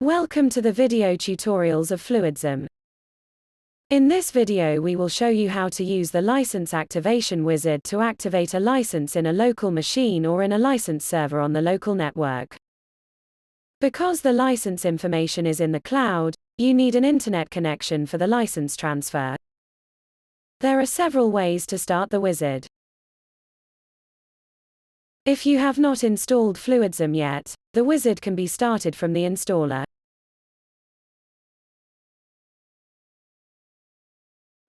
Welcome to the video tutorials of FluidSIM. In this video we will show you how to use the license activation wizard to activate a license in a local machine or in a license server on the local network. Because the license information is in the cloud, you need an internet connection for the license transfer. There are several ways to start the wizard. If you have not installed FluidSIM yet, the wizard can be started from the installer.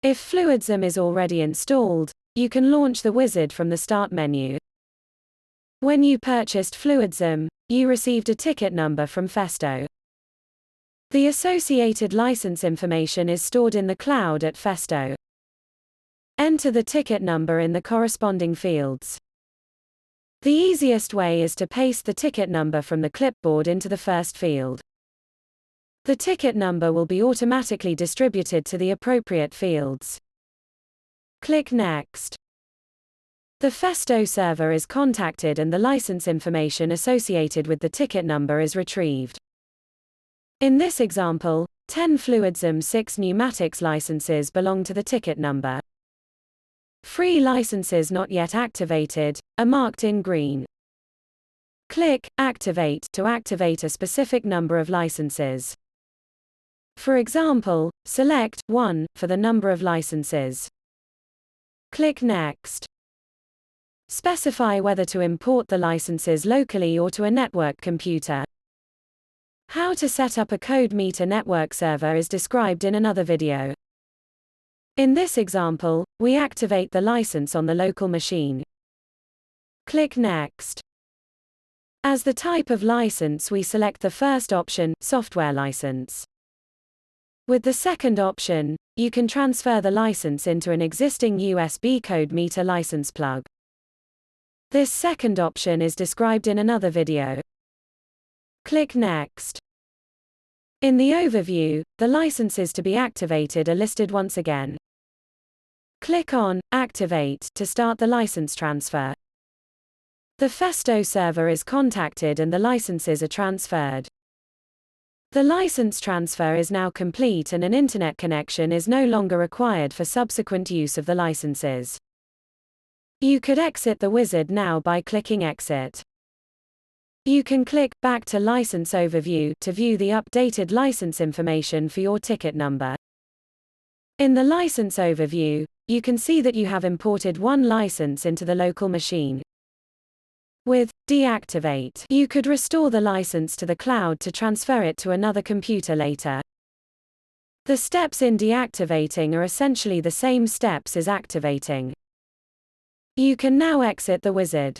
If FluidSIM is already installed, you can launch the wizard from the Start menu. When you purchased FluidSIM, you received a ticket number from Festo. The associated license information is stored in the cloud at Festo. Enter the ticket number in the corresponding fields. The easiest way is to paste the ticket number from the clipboard into the first field. The ticket number will be automatically distributed to the appropriate fields. Click Next. The Festo server is contacted and the license information associated with the ticket number is retrieved. In this example, 10 FluidSIM V6 pneumatics licenses belong to the ticket number. Free licenses not yet activated are marked in green. Click Activate to activate a specific number of licenses. For example, select 1 for the number of licenses. Click Next. Specify whether to import the licenses locally or to a network computer. How to set up a code meter network server is described in another video. In this example, we activate the license on the local machine. Click Next. As the type of license, we select the first option, software license. With the second option, you can transfer the license into an existing USB code meter license plug. This second option is described in another video. Click Next. In the overview, the licenses to be activated are listed once again. Click on Activate to start the license transfer. The Festo server is contacted and the licenses are transferred. The license transfer is now complete and an internet connection is no longer required for subsequent use of the licenses. You could exit the wizard now by clicking Exit. You can click Back to License Overview to view the updated license information for your ticket number. In the license overview, you can see that you have imported one license into the local machine. With Deactivate, you could restore the license to the cloud to transfer it to another computer later. The steps in deactivating are essentially the same steps as activating. You can now exit the wizard.